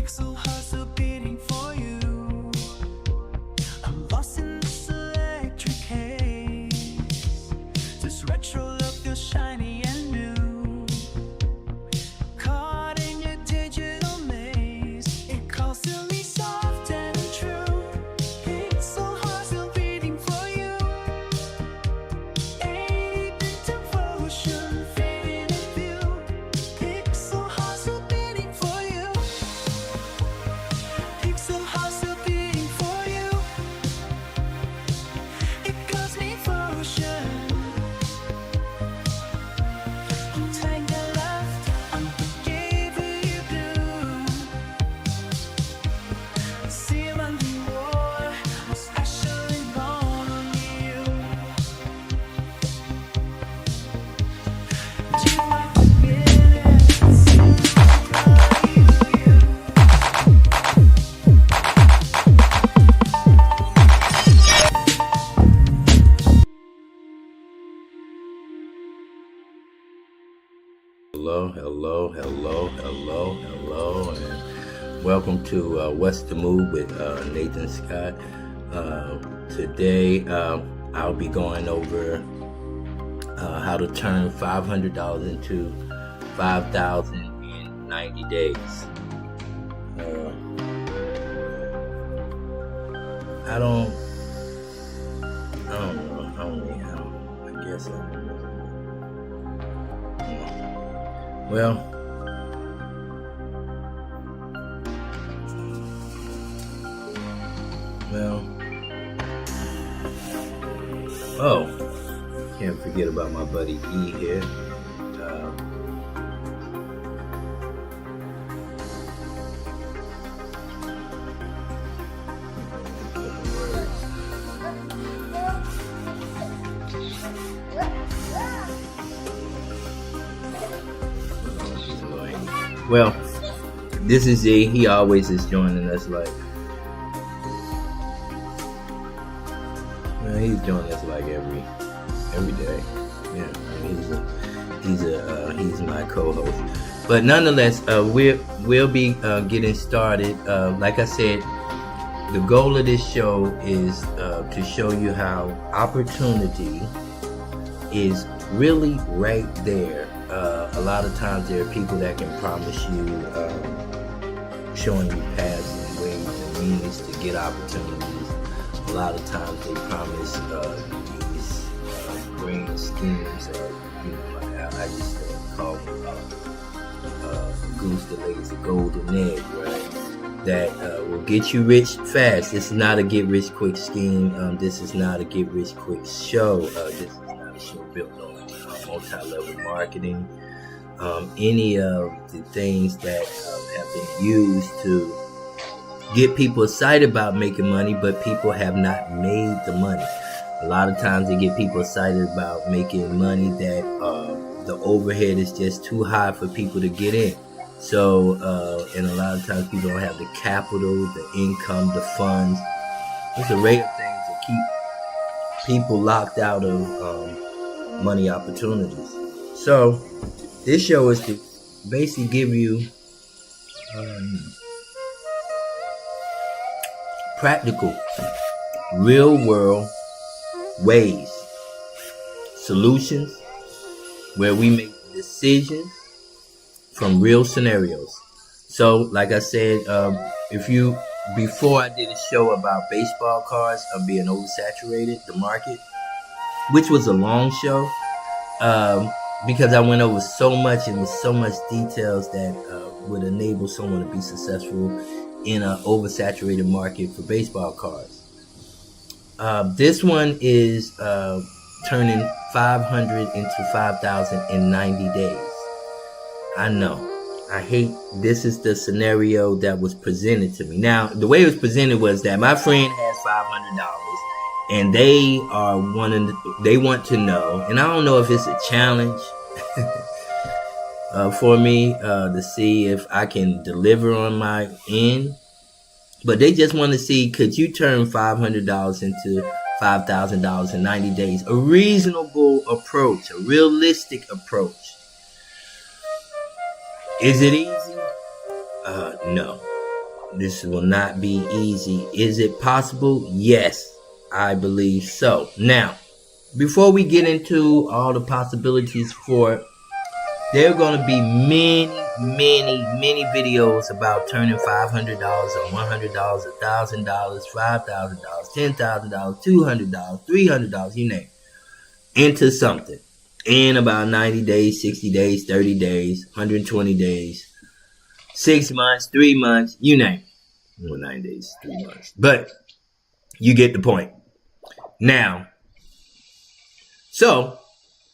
Pixel hustle beating for you. I'm lost in this electric haze. This retro look feels shiny and new. Caught in your digital maze. It calls to me soft and true. Pixel hustle beating for you. 80-bit devotion fading in view. Pixel hustle beating for you. Pixel hustle beating for you. It calls me devotion. I'm tangled left, I'm forgiving blue. See I'm under war, was actually born on you. Do I forget it? See Hello, and welcome to What's the Move with Nathan Scott. Today, I'll be going over how to turn $500 into $5,000 in 90 days. I don't know how many. I guess well, can't forget about my buddy E here. Well, this is E. He always is joining us like. He's joining us like every day. Yeah, he's my co-host. But nonetheless, we'll be getting started. Like I said, the goal of this show is to show you how opportunity is really right there. A lot of times there are people that can promise you, showing you paths and ways and means to get opportunities. A lot of times they promise these grand schemes of, I used to call goose that lays a golden egg, right? That will get you rich fast. This is not a get rich quick scheme. This is not a get rich quick show. This is not a show built on multi-level marketing. Any of the things that have been used to get people excited about making money, but people have not made the money. A lot of times they get people excited about making money that the overhead is just too high for people to get in. So, and a lot of times people don't have the capital, the income, the funds. There's an array of things that keep people locked out of money opportunities. So, this show is to basically give you practical, real-world ways, solutions, where we make decisions from real scenarios. So, like I said, before I did a show about baseball cards being oversaturated, the market, which was a long show, because I went over so much and with so much details that would enable someone to be successful in an oversaturated market for baseball cards. This one is turning 500 into 5,000 in 90 days. I know. I hate this is the scenario that was presented to me. Now, the way it was presented was that my friend has $500 and they want to know, and I don't know if it's a challenge for me to see if I can deliver on my end. But they just want to see, could you turn $500 into $5,000 in 90 days? A reasonable approach, a realistic approach. Is it easy? No. This will not be easy. Is it possible? Yes, I believe so. Now, before we get into all the possibilities for it, there are going to be many videos about turning $500 or $100, $1,000, $5,000, $10,000, $200, $300, you name it, into something in about 90 days, 60 days, 30 days, 120 days, 6 months, 3 months, you name it. Well, 9 days, 3 months. But you get the point. Now, so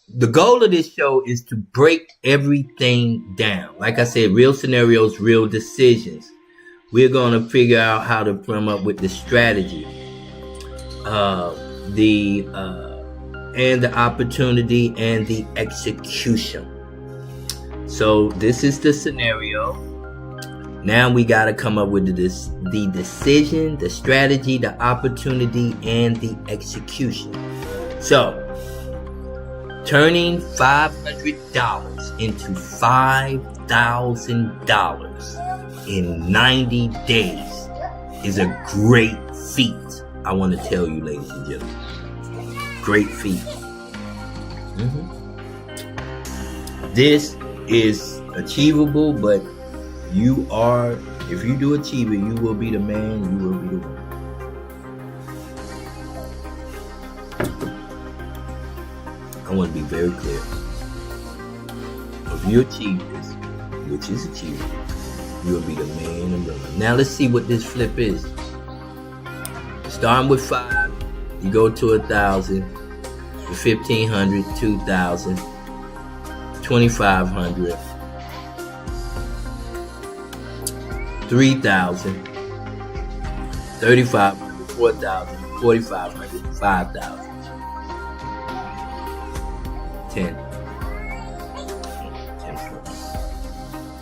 the goal of this show is to break everything down. Like I said, real scenarios, real decisions. We're going to figure out how to come up with the strategy, and the opportunity and the execution. So this is the scenario. Now we got to come up with the decision, the strategy, the opportunity, and the execution. So, turning $500 into $5,000 in 90 days is a great feat. I want to tell you, ladies and gentlemen. Great feat. This is achievable, but you are, if you do achieve it, you will be the man, you will be the woman. I want to be very clear. If you achieve this, which is achievable, you will be the man and woman. Now let's see what this flip is. Starting with 5, you go to 1,000, to 1,500, 2,000, 2,500. 3,000, 3,500, 4,000, 4,500, 5,000, 10 flips.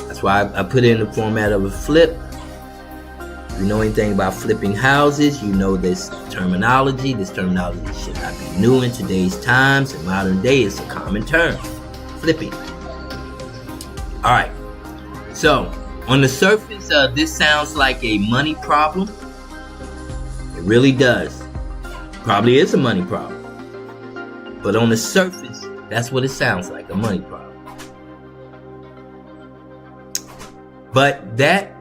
That's why I put it in the format of a flip. If you know anything about flipping houses, you know this terminology. This terminology should not be new in today's times. In modern day, it's a common term. Flipping. All right. So, on the surface, this sounds like a money problem. It really does. Probably is a money problem. But on the surface, that's what it sounds like, a money problem. But that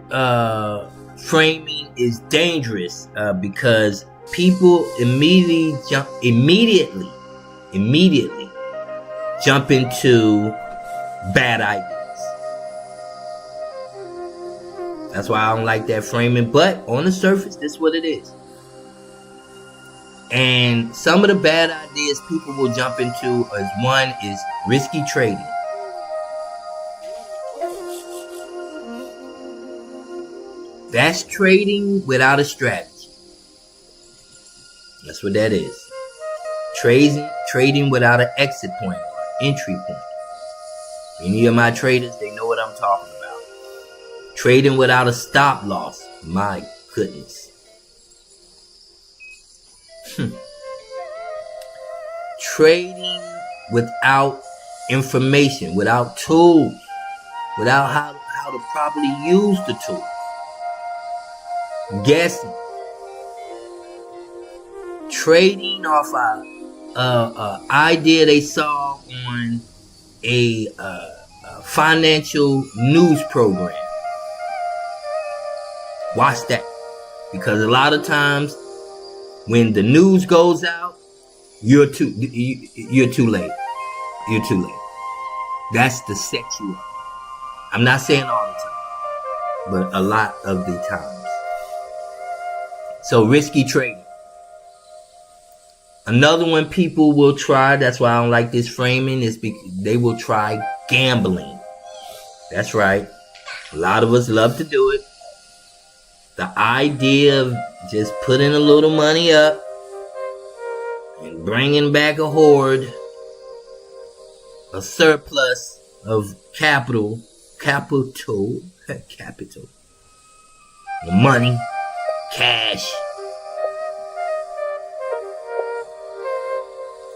framing is dangerous because people immediately jump into bad ideas. That's why I don't like that framing. But on the surface, this is what it is. And some of the bad ideas people will jump into as one is risky trading. That's trading without a strategy. That's what that is. Trading without an exit point or entry point. Any of my traders, they know what I'm talking about. Trading without a stop loss. My goodness. Trading without information, without tools, without how to properly use the tool. Guessing. Trading off a idea they saw on a financial news program. Watch that. Because a lot of times when the news goes out, you're too late. You're too late. That's to set you up. I'm not saying all the time, but a lot of the times. So risky trading. Another one people will try, that's why I don't like this framing, is because they will try gambling. That's right. A lot of us love to do it. The idea of just putting a little money up and bringing back a hoard, a surplus of capital, money, cash.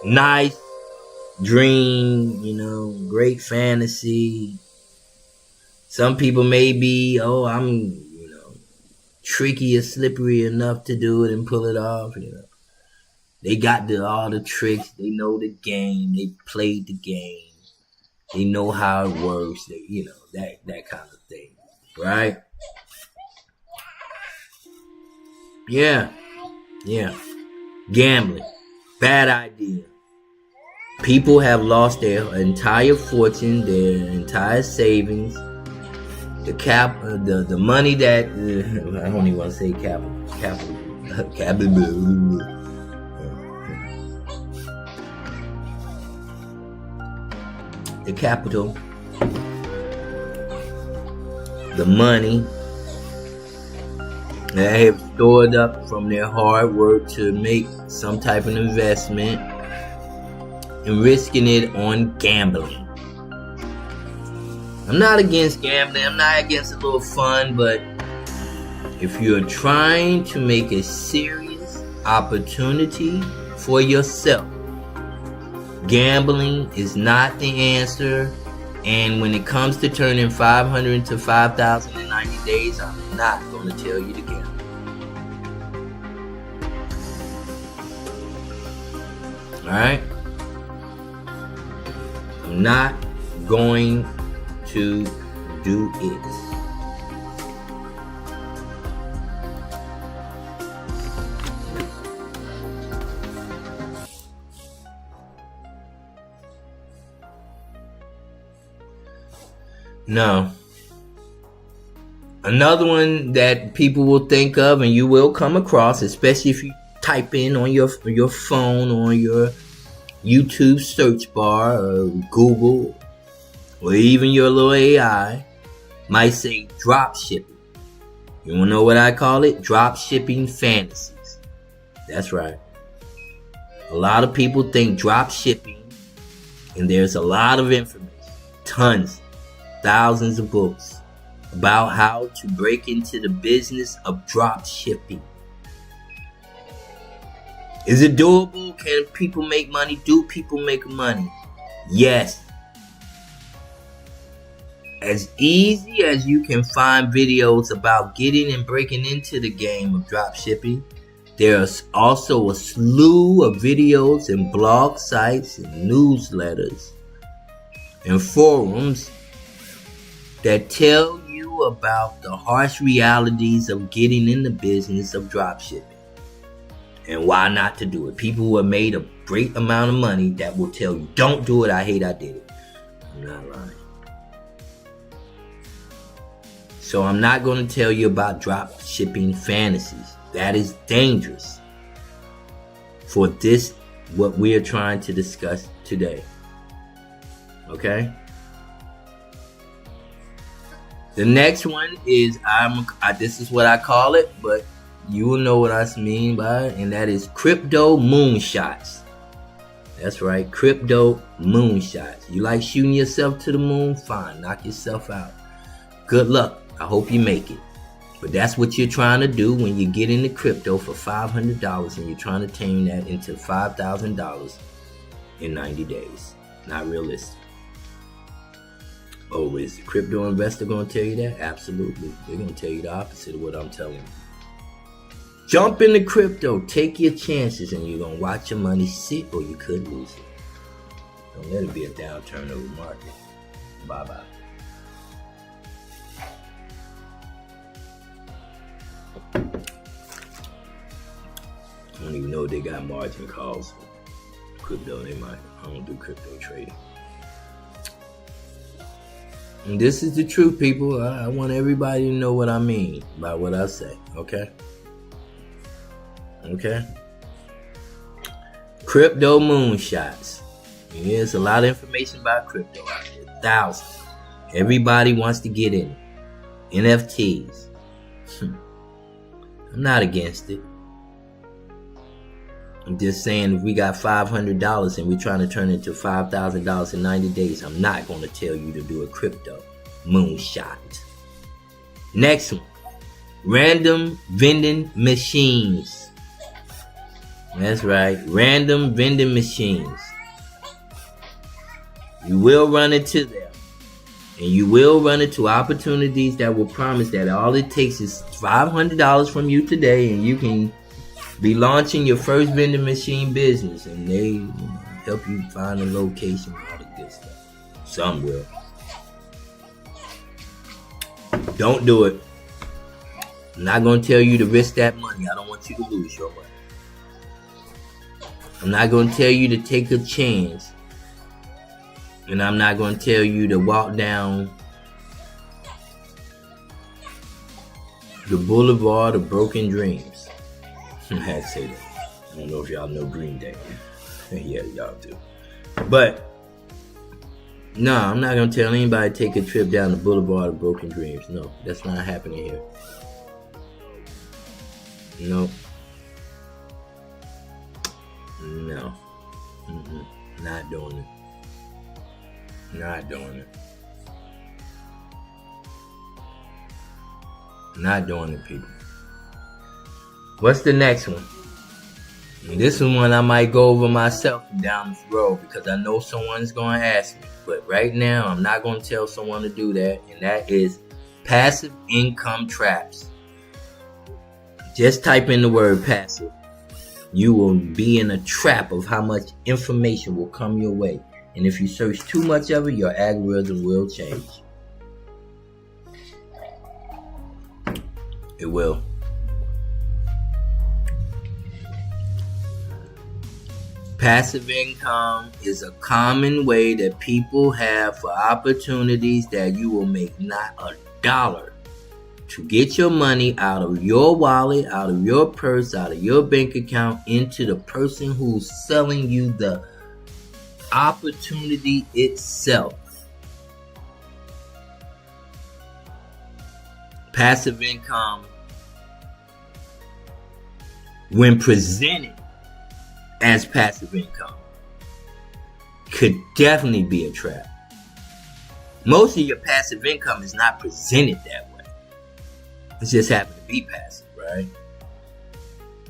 Nice dream, great fantasy. Some people may be, tricky or slippery enough to do it and pull it off. They got all the tricks. They know the game. They played the game. They know how it works. That kind of thing, right? Yeah. Gambling, bad idea. People have lost their entire fortune, their entire savings, the money that I don't even want to say capital. The capital, the money that have stored up from their hard work to make some type of investment and risking it on gambling. I'm not against gambling. I'm not against a little fun, but if you're trying to make a serious opportunity for yourself, gambling is not the answer. And when it comes to turning 500 into 5,000 in 90 days, I'm not going to tell you to gamble. Alright? I'm not going to do it. No. Another one that people will think of and you will come across, especially if you type in on your phone or your YouTube search bar or Google or even your little AI, might say drop shipping. You wanna know what I call it? Drop shipping fantasies. That's right. A lot of people think drop shipping, and there's a lot of information, tons, thousands of books about how to break into the business of drop shipping. Is it doable? Can people make money? Do people make money? Yes. As easy as you can find videos about getting and breaking into the game of drop shipping, there's also a slew of videos and blog sites and newsletters and forums that tell you about the harsh realities of getting in the business of drop shipping and why not to do it. People who have made a great amount of money that will tell you, don't do it, I hate I did it. I'm not lying. So I'm not going to tell you about drop shipping fantasies. That is dangerous for this, what we are trying to discuss today. Okay? The next one is, this is what I call it, but you will know what I mean by it, and that is crypto moonshots. That's right, crypto moonshots. You like shooting yourself to the moon? Fine, knock yourself out. Good luck. I hope you make it. But that's what you're trying to do when you get into crypto for $500 and you're trying to turn that into $5,000 in 90 days. Not realistic. Oh, is the crypto investor going to tell you that? Absolutely. They're going to tell you the opposite of what I'm telling you. Jump into crypto. Take your chances and you're going to watch your money sit or you could lose it. Don't let it be a downturn of the market. Bye-bye. I don't even know if they got margin calls for crypto. They might. I don't do crypto trading. And this is the truth, people. I want everybody to know what I mean by what I say. Okay? Okay? Crypto moonshots. There's a lot of information about crypto out there. Thousands. Everybody wants to get in it. NFTs. I'm not against it. I'm just saying if we got $500 and we're trying to turn it into $5,000 in 90 days, I'm not going to tell you to do a crypto moonshot. Next one. Random vending machines. That's right. Random vending machines. You will run into them. And you will run into opportunities that will promise that all it takes is $500 from you today, and you can be launching your first vending machine business, and they help you find a location and all the good stuff. Some will. Don't do it. I'm not going to tell you to risk that money. I don't want you to lose your money. I'm not going to tell you to take a chance. And I'm not going to tell you to walk down the boulevard of broken dreams. I had to say that. I don't know if y'all know Green Day. Yeah, y'all do. But, no, I'm not going to tell anybody to take a trip down the boulevard of broken dreams. No, that's not happening here. No. No. Not doing it. Not doing it. Not doing it, people. What's the next one? And this is one I might go over myself down this road because I know someone's going to ask me. But right now, I'm not going to tell someone to do that. And that is passive income traps. Just type in the word passive. You will be in a trap of how much information will come your way. And if you search too much of it, your algorithm will change. It will. Passive income is a common way that people have for opportunities that you will make not $1 to get your money out of your wallet, out of your purse, out of your bank account into the person who's selling you the opportunity itself. Passive income, when presented as passive income, could definitely be a trap. Most of your passive income is not presented that way. It just happens to be passive, right?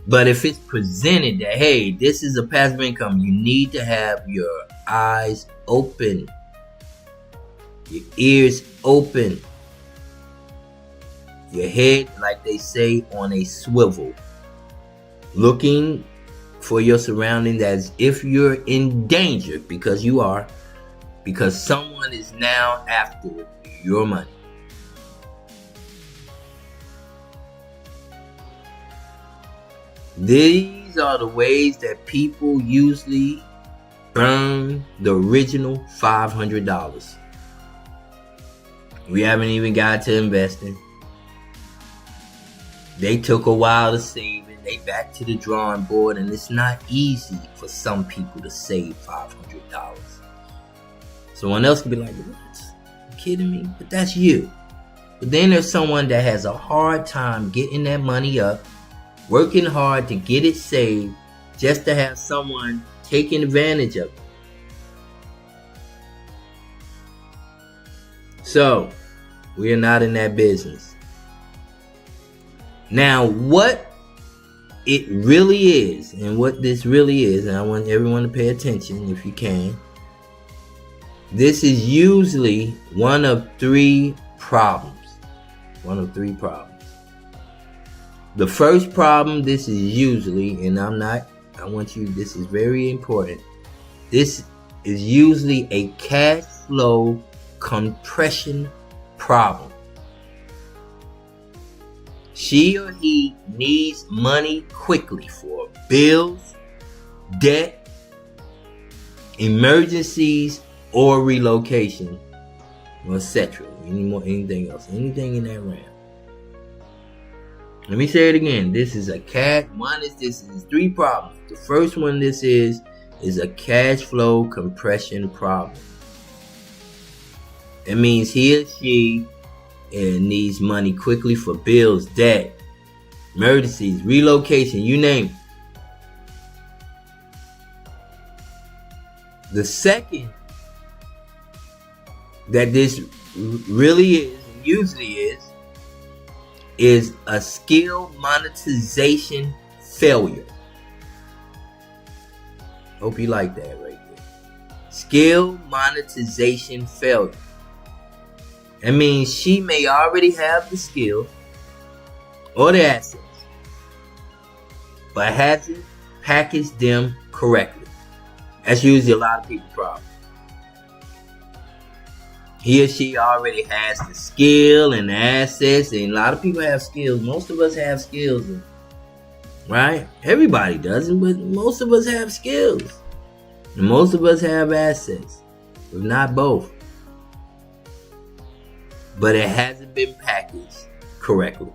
But if it's presented that, hey, this is a passive income, you need to have your eyes open, your ears open, your head, like they say, on a swivel, looking for your surroundings as if you're in danger, because you are, because someone is now after your money. These are the ways that people usually burn the original $500. We haven't even got to investing. They took a while to save it. They back to the drawing board, and it's not easy for some people to save $500. Someone else could be like, what? You kidding me? But that's you. But then there's someone that has a hard time getting that money up, working hard to get it saved, just to have someone taking advantage of it. So, we are not in that business. Now, what it really is, and what this really is, and I want everyone to pay attention if you can. This is usually one of three problems. One of three problems. The first problem, this is usually, and this is very important. This is usually a cash flow compression problem. She or he needs money quickly for bills, debt, emergencies, or relocation, etc. Anything else, anything in that realm. Let me say it again. This is this is three problems. The first one is a cash flow compression problem. It means he or she needs money quickly for bills, debt, emergencies, relocation, you name it. The second that this really is, and usually is a skill monetization failure. Hope you like that right there. Skill monetization failure. That means she may already have the skill or the assets, but hasn't packaged them correctly. That's usually a lot of people's problem. He or she already has the skill and the assets, and a lot of people have skills. Most of us have skills, right? Everybody doesn't, but most of us have skills. And most of us have assets, if not both. But it hasn't been packaged correctly.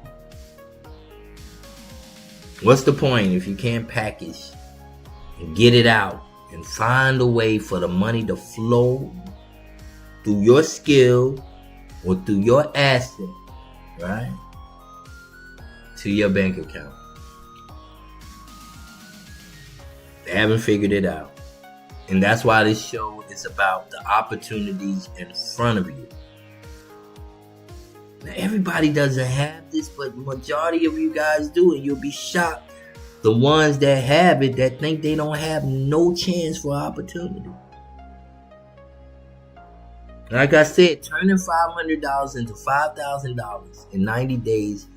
What's the point if you can't package and get it out and find a way for the money to flow through your skill or through your asset, right, to your bank account? They haven't figured it out. And that's why this show is about the opportunities in front of you. Now, everybody doesn't have this, but the majority of you guys do, and you'll be shocked. The ones that have it, that think they don't have no chance for opportunity. Like I said, turning $500 into $5,000 in 90 days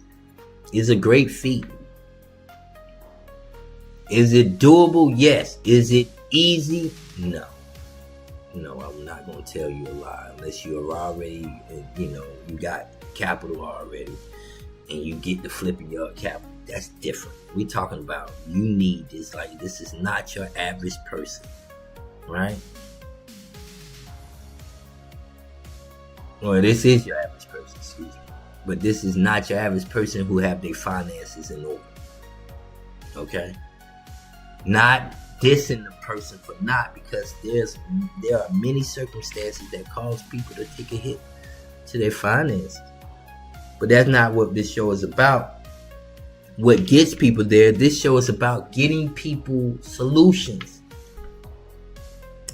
is a great feat. Is it doable? Yes. Is it easy? No. No, I'm not going to tell you a lie. Unless you are already, you got capital already, and you get to flipping your capital. That's different. We're talking about you need this. Like, this is not your average person, right? Well, this is your average person, excuse me. But this is not your average person who have their finances in order. Okay? Not dissing the person for not, because there are many circumstances that cause people to take a hit to their finances. But that's not what this show is about. What gets people there, this show is about getting people solutions.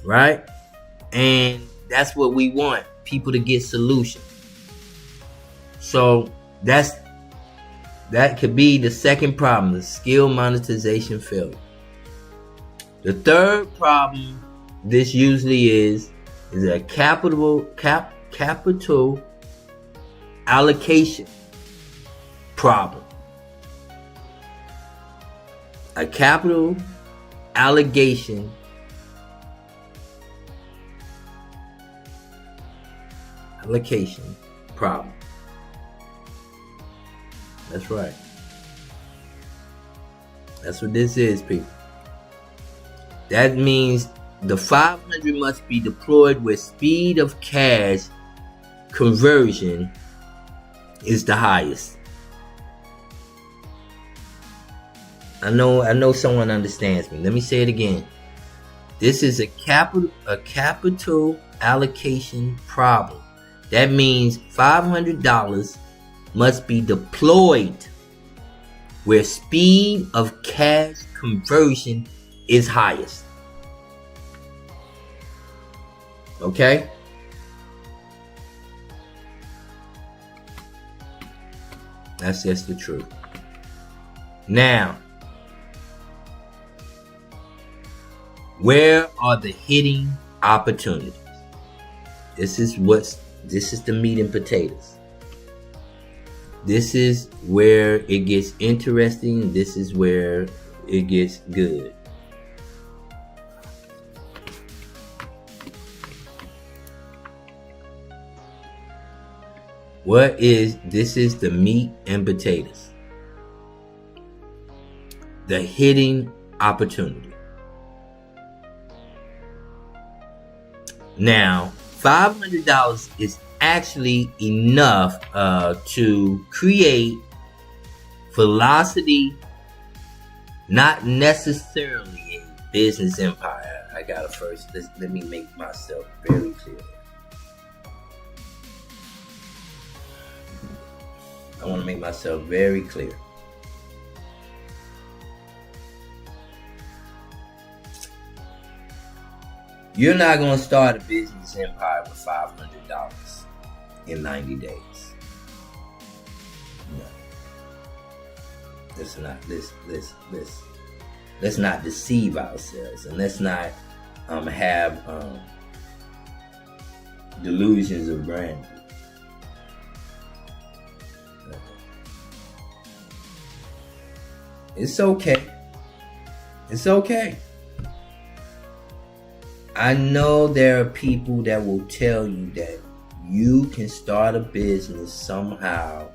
Right? And that's what we want, people to get solutions. So that could be the second problem, the skill monetization failure. The third problem this usually is a capital allocation problem. A capital allocation problem. That's right. That's what this is, people. That means the 500 must be deployed where speed of cash conversion is the highest. I know someone understands me. Let me say it again. This is a capital allocation problem. That means $500 must be deployed where speed of cash conversion is highest. Okay? That's just the truth. Now, where are the hitting opportunities? This is the meat and potatoes. This is where it gets interesting. This is where it gets good. This is the meat and potatoes. The hitting opportunity. Now, $500 is actually enough to create velocity, not necessarily a business empire. I gotta first, let me make myself very clear. I want to make myself very clear. You're not going to start a business empire with $500 in 90 days. No. Let's not deceive ourselves, and let's not have delusions of grandeur. It's okay. It's okay. I know there are people that will tell you that you can start a business somehow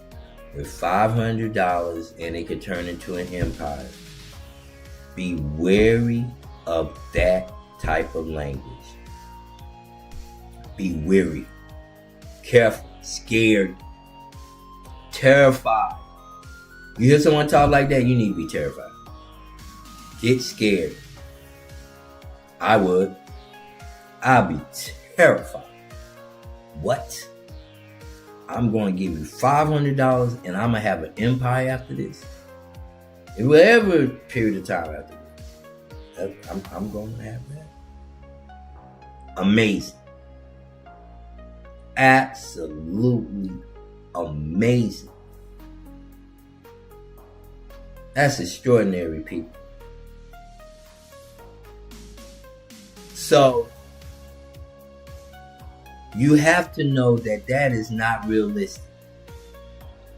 with $500 and it could turn into an empire. Be wary of that type of language. Be wary, careful, scared, terrified. You hear someone talk like that, you need to be terrified. Get scared. I would. I'd be terrified. What? I'm going to give you $500 and I'm going to have an empire after this? In whatever period of time after this, I'm going to have that. Amazing. Absolutely amazing. That's extraordinary, people. So, you have to know that that is not realistic.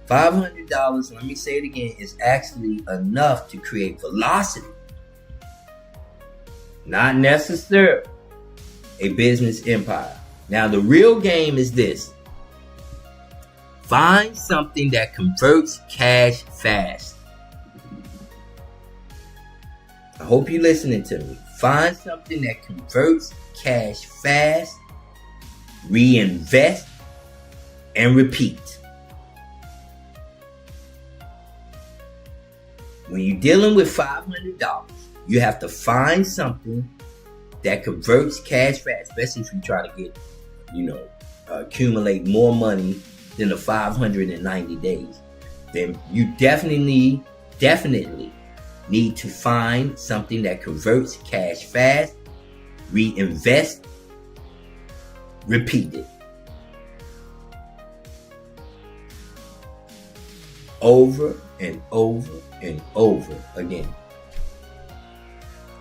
$500, let me say it again, is actually enough to create velocity. Not necessarily a business empire. Now, the real game is this. Find something that converts cash fast. I hope you're listening to me. Find something that converts cash fast, reinvest, and repeat. When you're dealing with $500, you have to find something that converts cash fast, especially if you try to get, accumulate more money than the 590 days. Then you definitely need to find something that converts cash fast, reinvest, repeat it. Over and over and over again.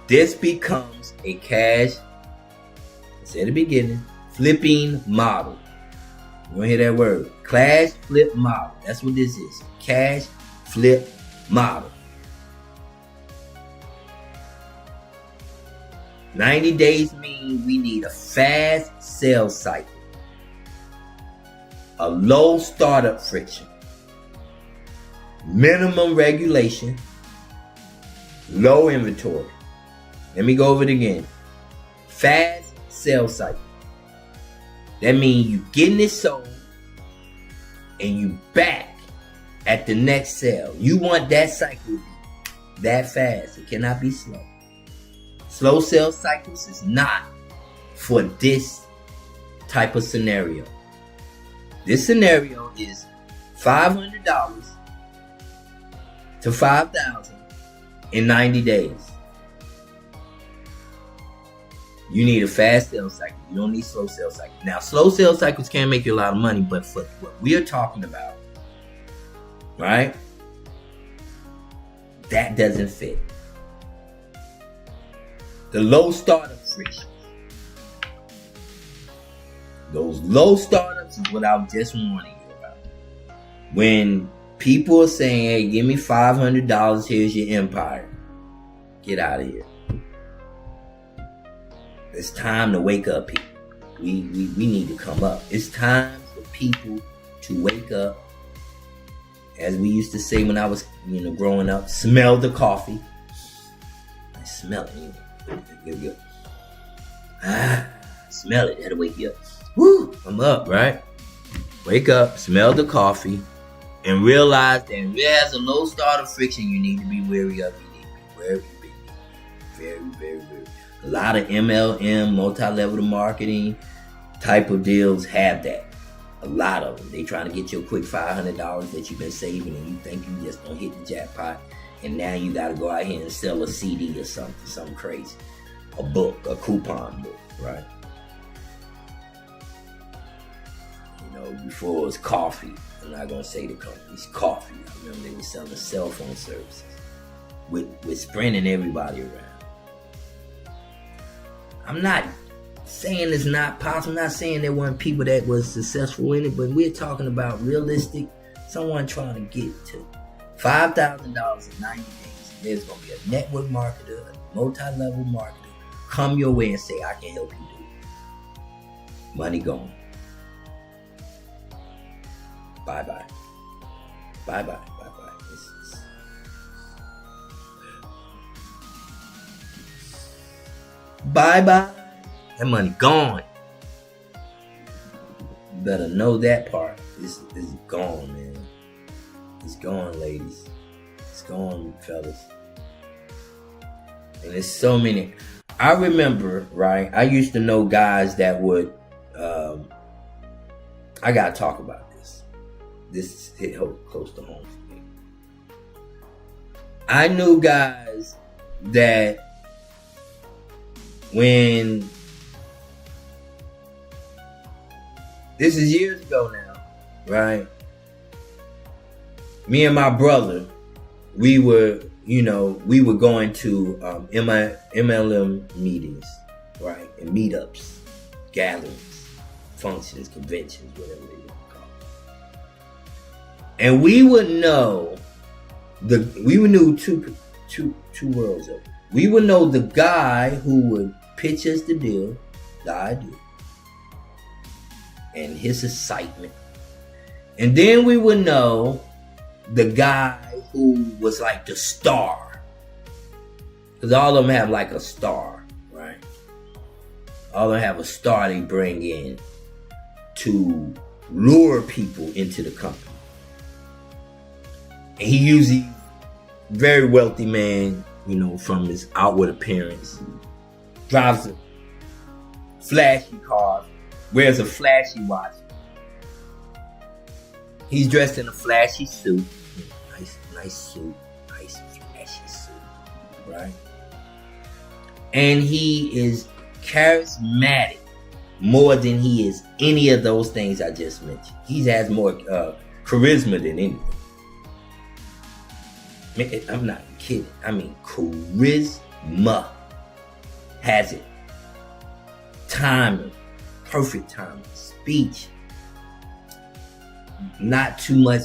This becomes a cash, I said at the beginning, flipping model. You want to hear that word? Cash flip model. That's what this is. Cash flip model. 90 days mean we need a fast sales cycle, a low startup friction, minimum regulation, low inventory. Let me go over it again. Fast sales cycle. That means you getting it sold and you back at the next sale. You want that cycle to be that fast. It cannot be slow. Slow sales cycles is not for this type of scenario. This scenario is $500 to $5,000 in 90 days. You need a fast sales cycle. You don't need slow sales cycles. Now, slow sales cycles can make you a lot of money, but for what we are talking about, right? That doesn't fit. The low startup friction. Those low startups is what I was just warning you about. When people are saying, hey, give me $500, here's your empire. Get out of here. It's time to wake up, people. We need to come up. It's time for people to wake up. As we used to say when I was, growing up, smell the coffee. I smell it. Smell it. That'll wake you up. Woo! I'm up, right? Wake up, smell the coffee, and realize that if there's a low startup friction, you need to be wary of. You need to be wary. Very, very, very. A lot of MLM, multi-level marketing type of deals have that. A lot of them. They trying to get your quick $500 that you've been saving, and you think you just gonna hit the jackpot, and now you got to go out here and sell a CD or something crazy, a book, a coupon book, right? Before it was coffee. I'm not gonna say the company's coffee. I remember they were selling cell phone services with Sprint and everybody around. I'm not saying it's not possible. I'm not saying there weren't people that was successful in it, but we're talking about realistic, someone trying to get to $5,000 in 90 days. There's gonna be a network marketer, a multi-level marketer come your way and say, I can help you do it. Money gone. Bye-bye. Bye-bye. Bye-bye. Bye-bye. That money gone. You better know that part. It's gone, man. It's gone, ladies. It's gone, fellas. And there's so many. I remember, right? I used to know guys that would. I gotta talk about this. This hit close to home for me. I knew guys that when this is years ago now, right? Me and my brother, we were going to MLM meetings, right? And meetups, gatherings, functions, conventions, whatever they want to call it. And we would know we knew two worlds of it. We would know the guy who would pitch us the deal, the idea, and his excitement. And then we would know the guy who was like the star. Because all of them have like a star, right? All of them have a star they bring in to lure people into the company. And he usually very wealthy man, from his outward appearance. Drives a flashy car, wears a flashy watch. He's dressed in a flashy suit. Nice suit. Nice flashy suit. Right? And he is charismatic more than he is any of those things I just mentioned. He has more charisma than anything. I'm not kidding. I mean, charisma has it. Timing. Perfect timing. Speech. Not too much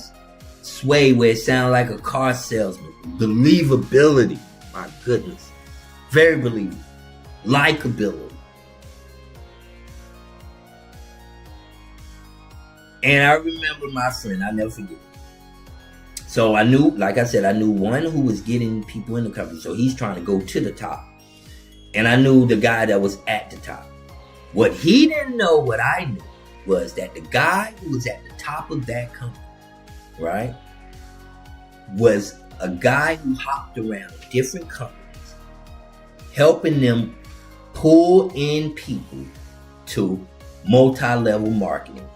sway where it sounds like a car salesman. Believability. My goodness. Very believable. Likeability. And I remember my friend, I'll never forget. So I knew, like I said, I knew one who was getting people in the company. So he's trying to go to the top. And I knew the guy that was at the top. What he didn't know, what I knew, was that the guy who was at the top of that company, right, was a guy who hopped around different companies, helping them pull in people to multi-level marketing,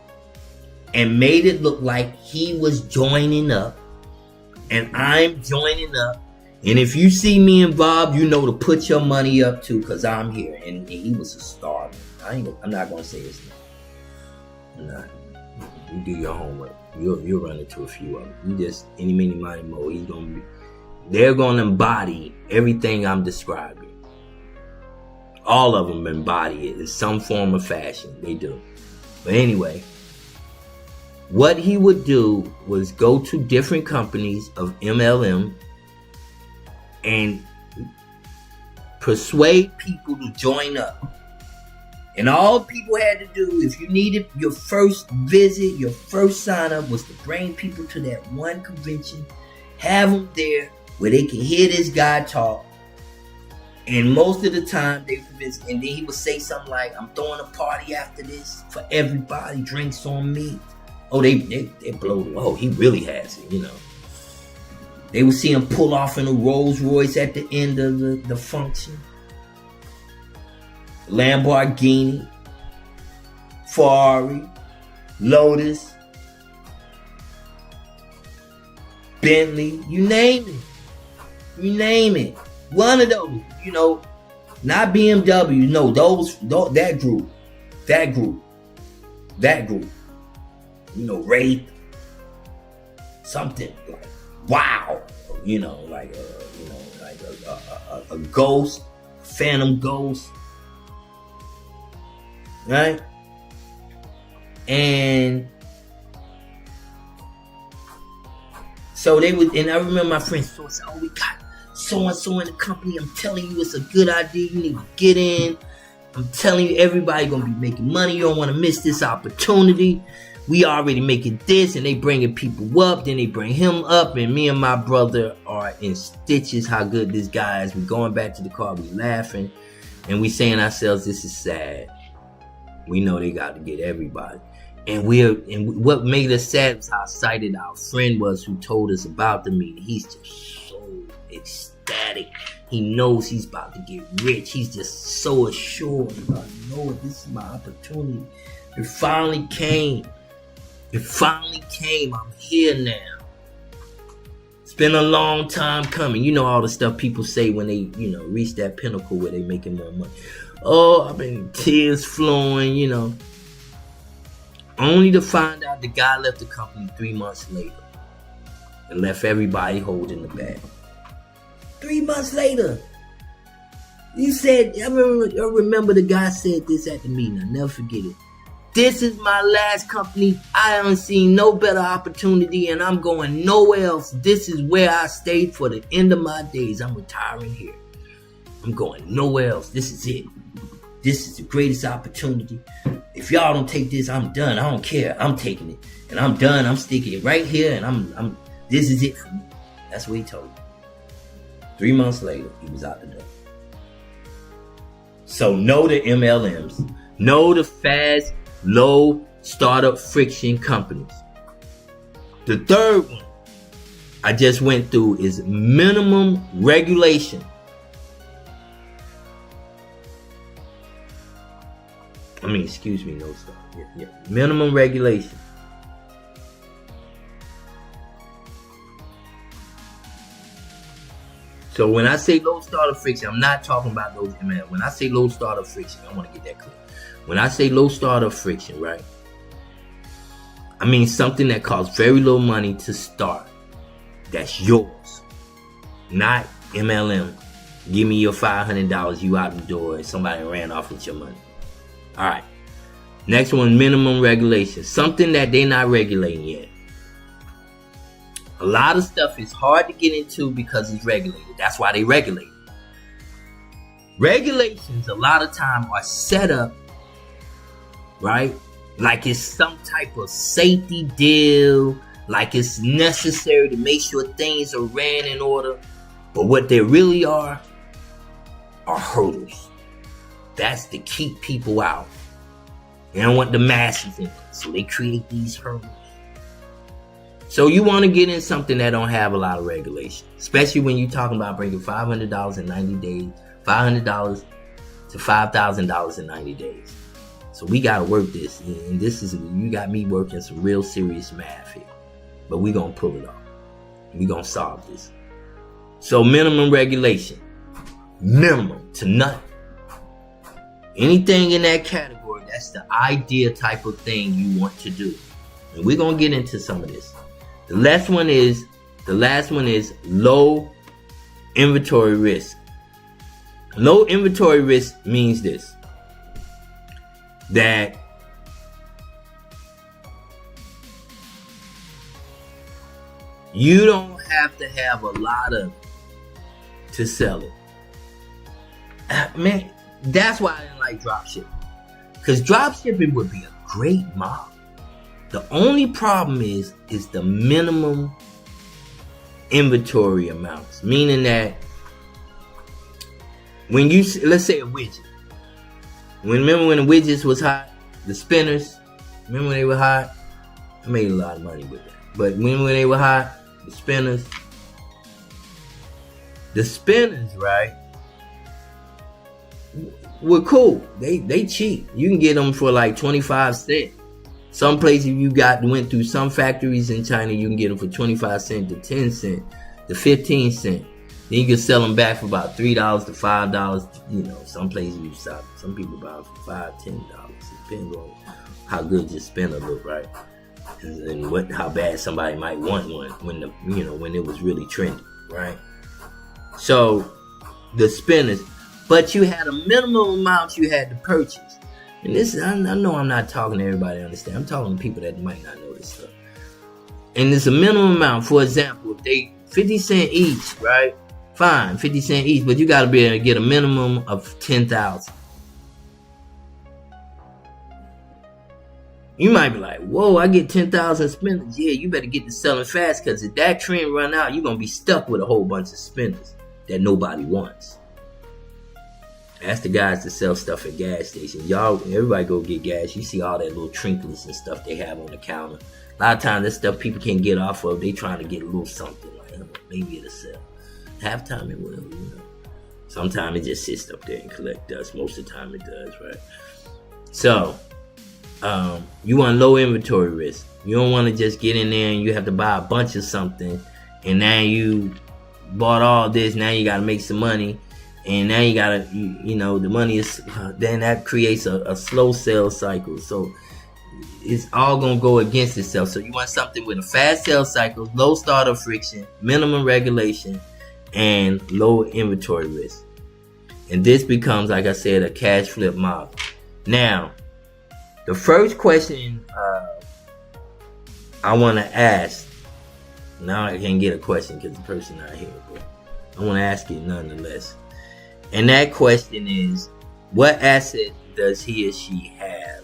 and made it look like he was joining up, and I'm joining up. And if you see me involved, you know to put your money up too, because I'm here. And he was a star. I'm not going to say his name. Nah, you do your homework. You'll run into a few of them. You just, any, mini, money, mo. They're going to embody everything I'm describing. All of them embody it in some form or fashion. They do. But anyway, what he would do was go to different companies of MLM and persuade people to join up. And all people had to do, if you needed your first visit, your first sign up, was to bring people to that one convention, have them there where they can hear this guy talk. And most of the time they convince, and then he would say something like, I'm throwing a party after this for everybody, drinks on me. Oh, they blow. Oh, he really has it, They would see him pull off in a Rolls Royce at the end of the function. Lamborghini, Ferrari, Lotus, Bentley, you name it. You name it. One of those, not BMW, no, that group. Wraith, something like wow, like a ghost, phantom ghost, right? And so they would, and I remember my friends said, "Oh, we so and so in the company. I'm telling you, it's a good idea. You need to get in. I'm telling you, everybody gonna be making money. You don't want to miss this opportunity. We already making this, and they bringing people up. Then they bring him up, and me and my brother are in stitches. How good this guy is. We going back to the car. We laughing, and we saying to ourselves, "This is sad." We know they got to get everybody, and what made us sad was how excited our friend was who told us about the meeting. He's just so ecstatic. He knows he's about to get rich. He's just so assured about, no, this is my opportunity. It finally came. I'm here now. It's been a long time coming. You know all the stuff people say when they, reach that pinnacle where they making more money. Oh, I've been tears flowing, Only to find out the guy left the company 3 months later and left everybody holding the bag. 3 months later. You said, I remember the guy said this at the meeting. I'll never forget it. This is my last company. I haven't seen no better opportunity, and I'm going nowhere else. This is where I stayed for the end of my days. I'm retiring here. I'm going nowhere else. This is it. This is the greatest opportunity. If y'all don't take this, I'm done. I don't care. I'm taking it. And I'm done. I'm sticking it right here, and this is it for me. That's what he told me. 3 months later, he was out the door. So know the MLMs. Know the fast, low startup friction companies. The third one I just went through is minimum regulation. No start. Yeah. Minimum regulation. So when I say low startup friction, I'm not talking about those MLMs. When I say low startup friction, I want to get that clear. When I say low startup friction, right? I mean something that costs very little money to start. That's yours. Not MLM. Give me your $500, you out the door, and somebody ran off with your money. All right. Next one, minimum regulation. Something that they're not regulating yet. A lot of stuff is hard to get into because it's regulated. That's why they regulate it. Regulations a lot of time are set up, right? Like it's some type of safety deal, like it's necessary to make sure things are ran in order. But what they really are hurdles. That's to keep people out. They don't want the masses in it, so they create these hurdles. So you want to get in something that don't have a lot of regulation, especially when you're talking about bringing $500 in 90 days, $500 to $5,000 in 90 days. So we got to work this, and you got me working some real serious math here, but we gonna pull it off. We gonna solve this. So minimum regulation, minimum to none. Anything in that category, that's the idea type of thing you want to do. And we're going to get into some of this. The last one is low inventory risk. Low inventory risk means this. That you don't have to have a lot of to sell it. Man, that's why I didn't like dropshipping. Because dropshipping would be a great model. The only problem is the minimum inventory amounts. Meaning that when let's say a widget. Remember when the widgets was hot? The spinners, remember when they were hot? I made a lot of money with that. But when they were hot, the spinners, right? Were cool. They cheap. You can get them for like 25 cents. Some places went through some factories in China, you can get them for 25 cents to 10 cents to 15 cents. Then you can sell them back for about $3 to $5. Some places you stop. Some people buy them for $5, $10. It depends on how good your spinner look, right? And how bad somebody might want one when it was really trendy, right? So the spinners. But you had a minimum amount you had to purchase. And this, I know I'm not talking to everybody to understand. I'm talking to people that might not know this stuff. And there's a minimum amount. For example, if they 50 cents each, right? Fine, 50 cents each, but you got to be able to get a minimum of 10,000. You might be like, whoa, I get 10,000 spinners. Yeah, you better get to selling fast, because if that trend run out, you're going to be stuck with a whole bunch of spinners that nobody wants. Ask the guys that sell stuff at gas stations. Y'all, everybody go get gas. You see all that little trinkets and stuff they have on the counter. A lot of times, that stuff people can't get off of. They trying to get a little something. Like, maybe it'll sell. Half time it will, Sometimes it just sits up there and collect dust. Most of the time it does, right? So, you want low inventory risk. You don't want to just get in there and you have to buy a bunch of something, and now you bought all this. Now you got to make some money, and now you got to, the money is. Then that creates a slow sales cycle. So it's all gonna go against itself. So you want something with a fast sales cycle, low startup friction, minimum regulation, and low inventory risk. And this becomes, like I said, a cash flip model. Now, the first question I want to ask, now I can't get a question because the person not here, but I want to ask it nonetheless. And that question is, what asset does he or she have?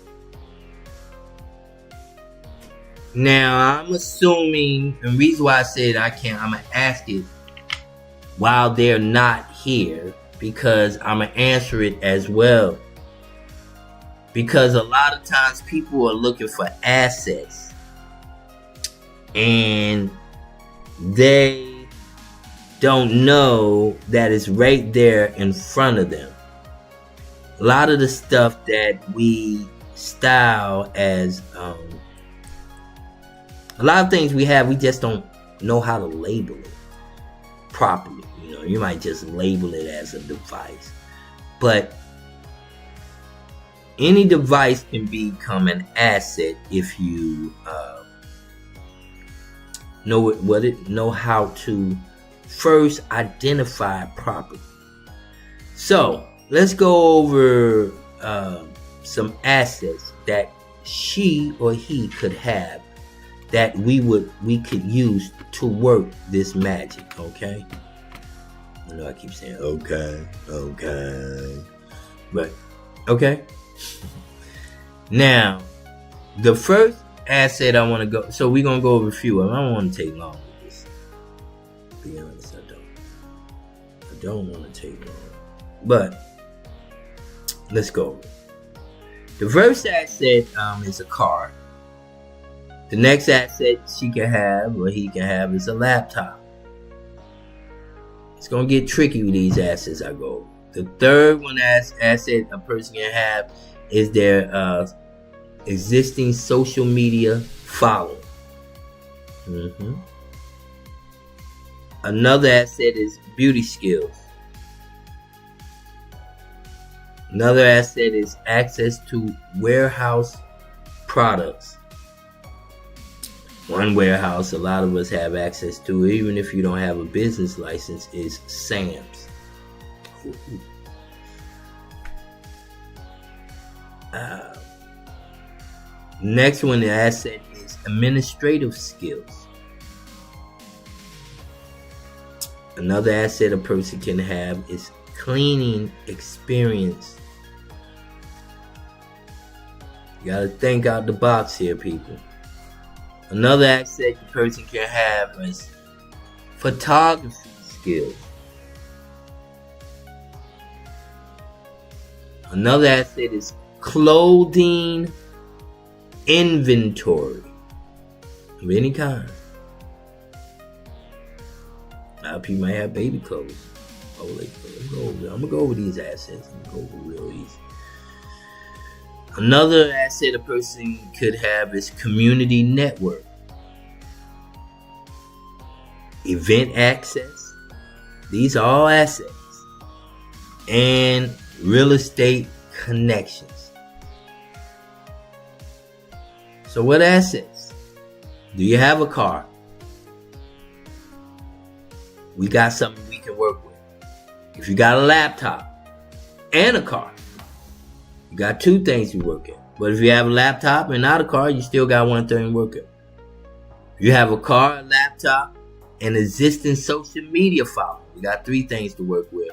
Now, I'm assuming, and the reason why I said I'm going to ask it while they're not here, because I'm going to answer it as well. Because a lot of times people are looking for assets and they don't know that it's right there in front of them. A lot of the stuff that we style as a lot of things we have, we just don't know how to label it properly. You might just label it as a device, but any device can become an asset if you know how to first identify it properly. So let's go over some assets that she or he could have that we could use to work this magic. Okay. I know I keep saying okay, but okay. Now, the first asset I want to go. So we're gonna go over a few of them. I don't want to take long with this. To be honest, I don't want to take long. But let's go. The first asset is a car. The next asset she can have or he can have is a laptop. It's gonna get tricky with these assets I go. The third one asset a person can have is their existing social media following. Another asset is beauty skills. Another asset is access to warehouse products. One warehouse a lot of us have access to, even if you don't have a business license, is Sam's. Next one, the asset is administrative skills. Another asset a person can have is cleaning experience. You gotta think out the box here, people. Another asset the person can have is photography skills. Another asset is clothing inventory of any kind. A lot of people might have baby clothes. I'm gonna go over these assets. I'm gonna go over real easy. Another asset a person could have is community network, event access. These are all assets. And real estate connections. So what assets? Do you have a car? We got something we can work with. If you got a laptop and a car, you got two things you work at. But if you have a laptop and not a car, you still got one thing to work at. If you have a car, a laptop, an existing social media following. You got 3 things to work with.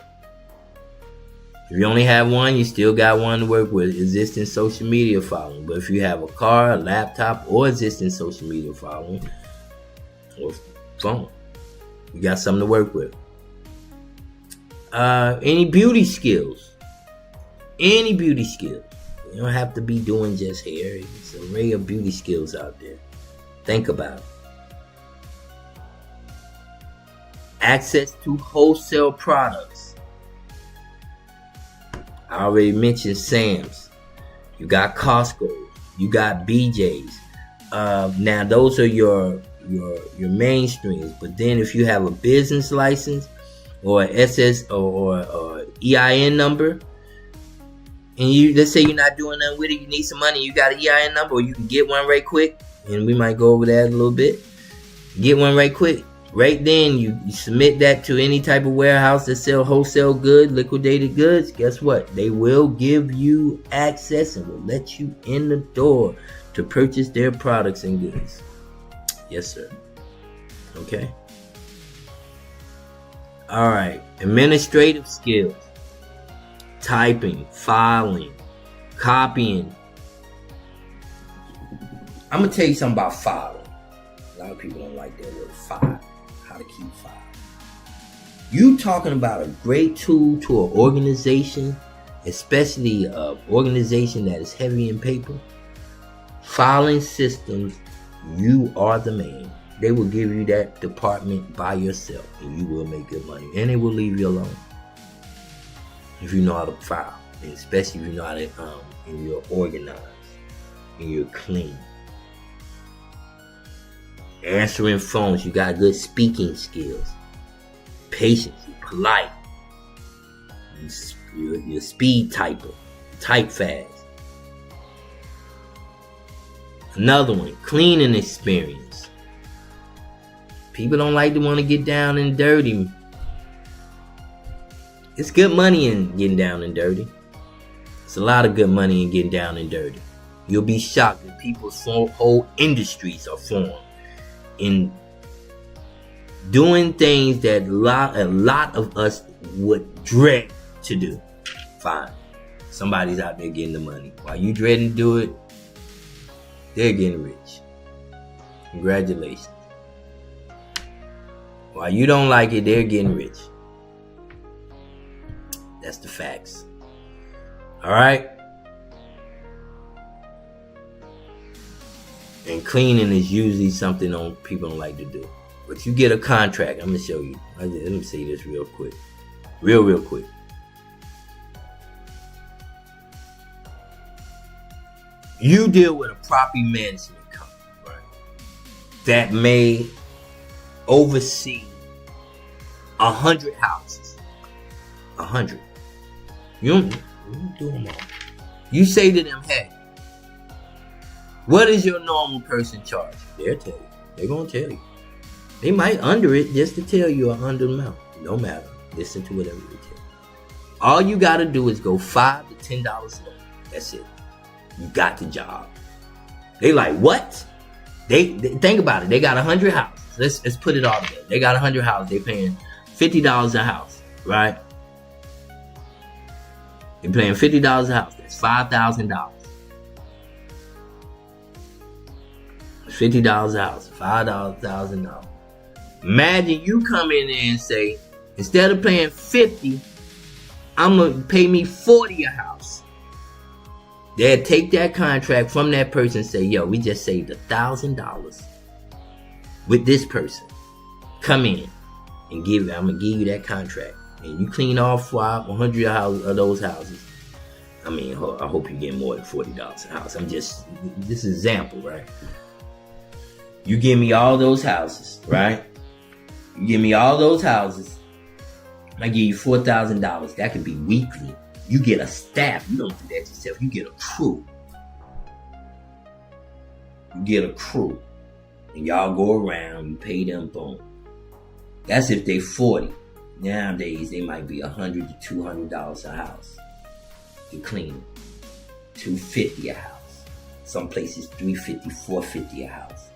If you only have one, you still got one to work with, existing social media following. But if you have a car, a laptop, or existing social media following, or phone, you got something to work with. Any beauty skills. Any beauty skills. You don't have to be doing just hair. There's an array of beauty skills out there. Think about it. Access to wholesale products. I already mentioned Sam's. You got Costco. You got BJ's. Now those are your mainstreams. But then if you have a business license or SS or EIN number, and let's say you're not doing nothing with it, you need some money, you got an EIN number, or you can get one right quick, and we might go over that a little bit. Get one right quick. Right then, you submit that to any type of warehouse that sell wholesale goods, liquidated goods. Guess what? They will give you access and will let you in the door to purchase their products and goods. Yes, sir. Okay. All right. Administrative skills. Typing, filing, copying. I'm going to tell you something about filing. A lot of people don't like that word file. How to keep file. You talking about a great tool to an organization, especially an organization that is heavy in paper. Filing systems, you are the man. They will give you that department by yourself, and you will make good money, and they will leave you alone if you know how to file, and especially if you know how to and you're organized and you're clean. Answering phones, you got good speaking skills, patience, you're polite, you're a speed typer, type fast. Another one, cleaning experience. People don't like to want to get down and dirty. It's good money in getting down and dirty. It's a lot of good money in getting down and dirty. You'll be shocked that people's whole industries are formed in doing things that a lot of us would dread to do. Fine. Somebody's out there getting the money. While you dreading to do it, they're getting rich. Congratulations. While you don't like it, they're getting rich. That's the facts. Alright? And cleaning is usually something people don't like to do. But you get a contract. I'm going to show you. Let me say this real quick. Real quick. You deal with a property management company, right? That may oversee 100 houses. 100. You don't do them all. You say to them, hey, what is your normal person charge? They'll tell you. They're going to tell you. They might under it just to tell you or under amount. No matter. Listen to whatever they tell you. All you got to do is go $5 to $10 low. That's it. You got the job. They like, what? They think about it. They got 100 houses. Let's put it all together. They got 100 houses. They paying $50 a house, right? They're paying $50 a house. That's $5,000. $50 a house, $5,000. Imagine you come in there and say, instead of paying $50, I'm gonna pay me $40 a house. They'll take that contract from that person and say, yo, we just saved $1,000 with this person. Come in and I'm gonna give you that contract, and you clean off 100 of those houses. I mean, I hope you get more than $40 a house. This is an example, right? You give me all those houses, right? You give me all those houses. I give you $4,000. That could be weekly. You get a staff. You don't do that yourself. You get a crew. And y'all go around. You pay them, boom. That's if they 40. Nowadays, they might be $100 to $200 a house to clean. $250 a house. Some places $350, $450 a house.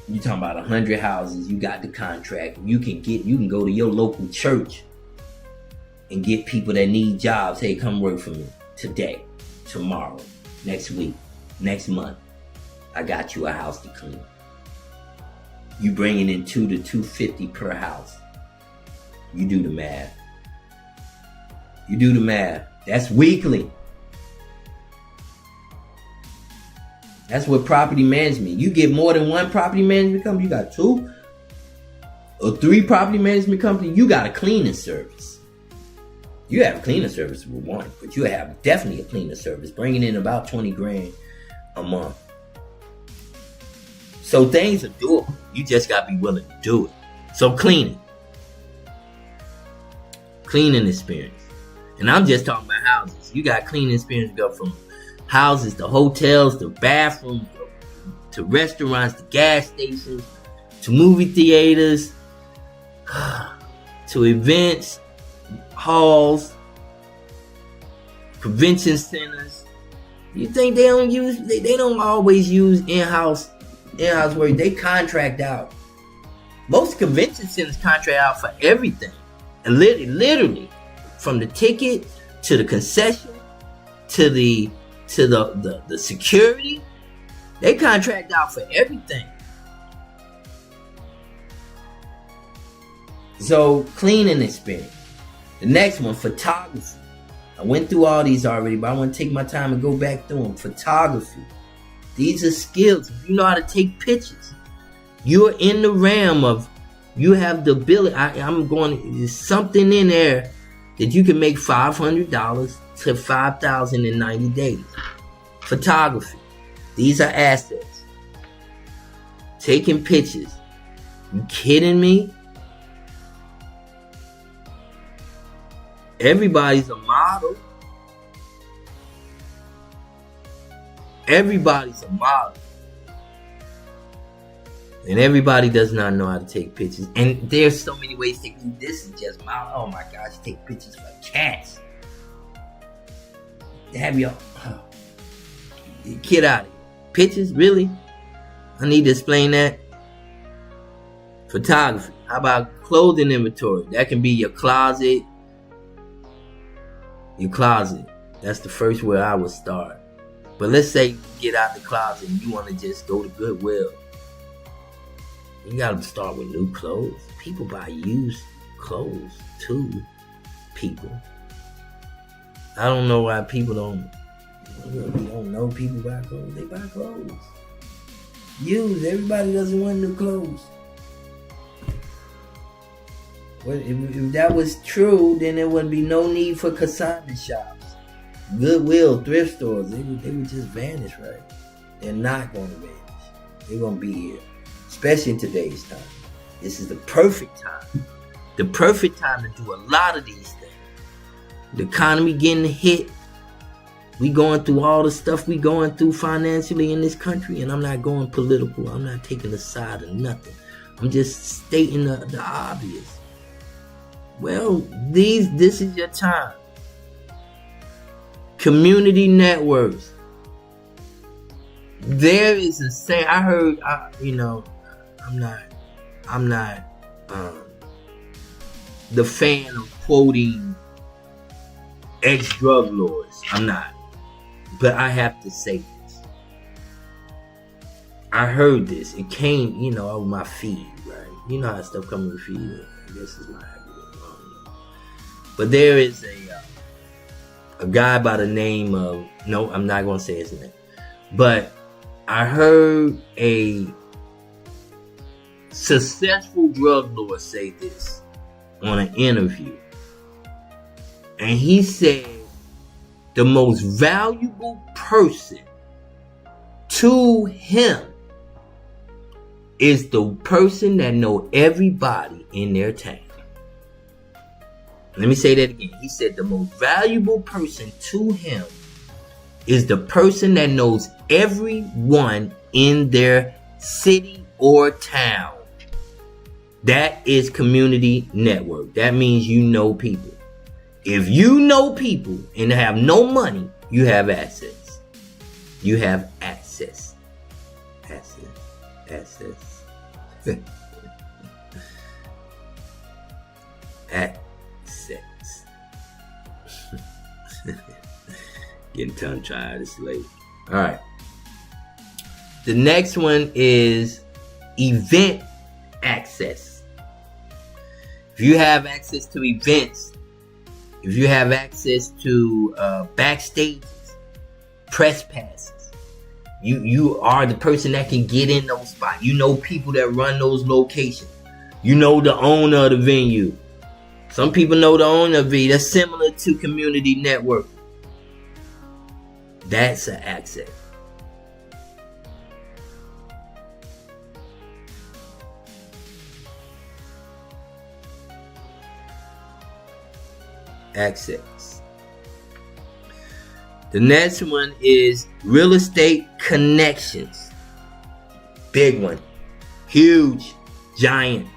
You talking about 100 houses? You got the contract. You can go to your local church and get people that need jobs. Hey, come work for me today, tomorrow, next week, next month. I got you a house to clean. You bringing in $200 to $250 per house. You do the math. You do the math. That's weekly. That's what property management. You get more than one property management company. You got 2 or 3 property management companies. You got a cleaning service. You have a cleaning service with 1, but you have definitely a cleaning service bringing in about 20 grand a month. So things are doable. You just got to be willing to do it. So cleaning experience. And I'm just talking about houses. You got cleaning experience to go from houses to hotels to bathrooms to restaurants to gas stations to movie theaters to events, halls, convention centers. You think they don't always use in-house work. They contract out. Most convention centers contract out for everything. And literally from the ticket to the concession to the security, they contract out for everything. So cleaning experience. The next one, photography. I went through all these already, but I want to take my time and go back through them. Photography. These are skills. If you know how to take pictures, you're in the realm of, you have the ability. There's something in there that you can make $500 to $5,000 in 90 days. Photography. These are assets. Taking pictures. You kidding me? Everybody's a model. Everybody's a model. And everybody does not know how to take pictures. And there's so many ways to do this. Is just model. Oh my gosh, take pictures for cats. Have your kid out of here. Pictures? Really? I need to explain that. Photography. How about clothing inventory? That can be your closet. Your closet. That's the first where I would start. But let's say you get out the closet and you want to just go to Goodwill. You gotta start with new clothes. People buy used clothes too. People. I don't know why people don't know people buy clothes. They buy clothes. Used. Everybody doesn't want new clothes. Well, if that was true, then there would be no need for consignment shops. Goodwill, thrift stores, they would just vanish, right? They're not going to vanish. They're going to be here. Especially in today's time. This is the perfect time. The perfect time to do a lot of these things. The economy getting hit. We going through all the stuff we going through financially in this country. And I'm not going political. I'm not taking a side of nothing. I'm just stating the obvious. Well, this is your time. Community networks. There is a saying. I heard, I'm not the fan of quoting ex-drug lords. I'm not. But I have to say this. I heard this. It came, over my feed, right? You know how stuff comes with feed. I guess it's my algorithm. But there is a guy by the name of, no, I'm not going to say his name. But I heard a successful drug lord say this on an interview. And he said the most valuable person to him is the person that know everybody in their town. Let me say that again. He said the most valuable person to him is the person that knows everyone in their city or town. That is community network. That means you know people. If you know people and have no money, you have assets. You have access. Assets. Access. Getting tongue tied. It's late. All right. The next one is event access. If you have access to events, if you have access to backstage press passes, you are the person that can get in those spots. You know people that run those locations. You know the owner of the venue. Some people know the owner of it. That's similar to community network. That's an access. Access. The next one is real estate connections. Big one. Huge. Giant.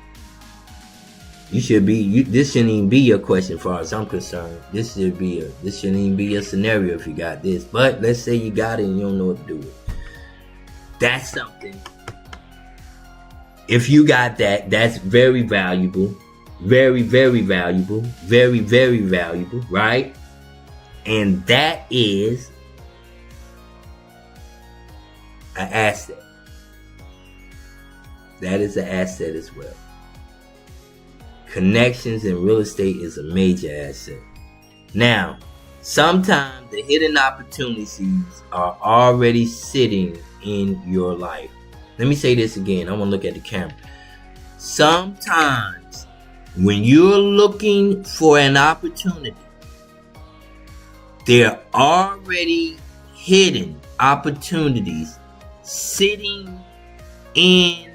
This shouldn't even be your question as far as I'm concerned. This shouldn't even be a scenario if you got this. But let's say you got it and you don't know what to do with it. That's something. If you got that, that's very valuable. Very, very valuable. Very, very valuable, right? And that is an asset. That is an asset as well. Connections in real estate is a major asset. Now, sometimes the hidden opportunities are already sitting in your life. Let me say this again. I want to look at the camera. Sometimes when you're looking for an opportunity, there are already hidden opportunities sitting in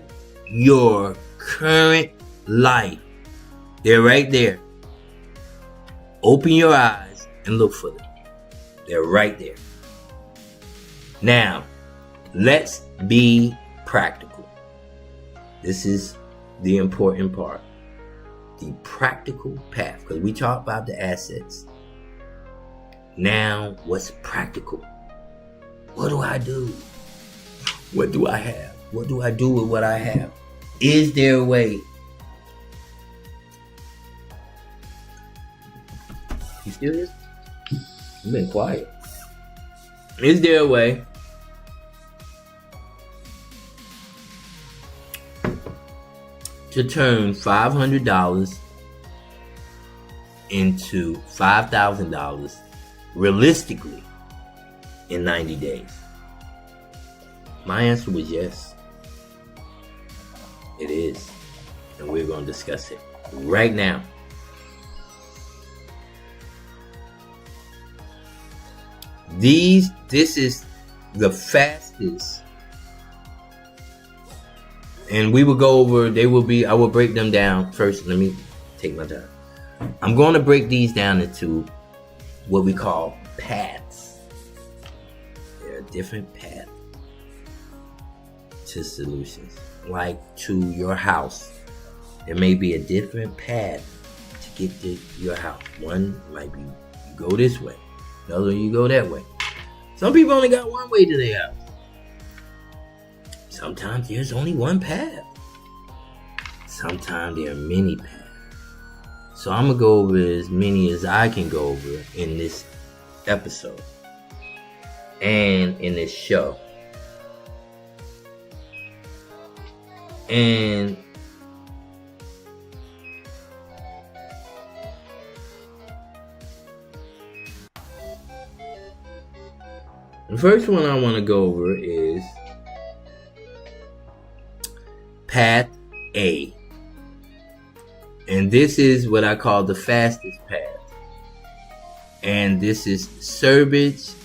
your current life. They're right there. Open your eyes and look for them. They're right there. Now, let's be practical. This is the important part. The practical path. Because we talked about the assets. Now, what's practical? What do I do? What do I have? What do I do with what I have? Is there a way? You still here? You've been quiet. Is there a way to turn $500 into $5,000 realistically in 90 days? My answer was yes. It is. And we're going to discuss it right now. This is the fastest, and we will go over, I will break them down first. Let me take my time. I'm going to break these down into what we call paths. There are different paths to solutions. Like to your house, there may be a different path to get to your house. One might be you go this way. Another one, you go that way. Some people only got one way to their house. Sometimes there's only one path. Sometimes there are many paths. So I'm going to go over as many as I can go over in this episode and in this show. And the first one I want to go over is Path A. And this is what I call the fastest path. And this is service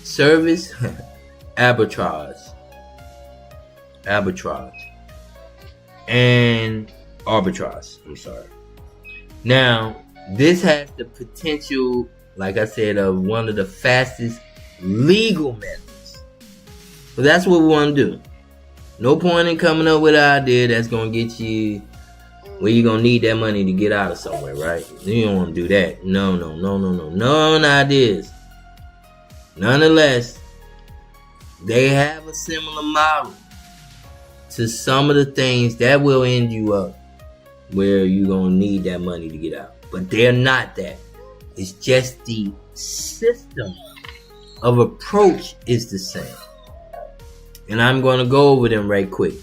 arbitrage. And arbitrage. I'm sorry. Now, this has the potential, like I said, of one of the fastest legal methods. But that's what we want to do. No point in coming up with an idea that's going to get you where you're going to need that money to get out of somewhere, right? You don't want to do that. No. No ideas. Nonetheless, they have a similar model. to some of the things that will end you up where you're going to need that money to get out. But they're not that. It's just the system of approach is the same. And I'm going to go over them right quick.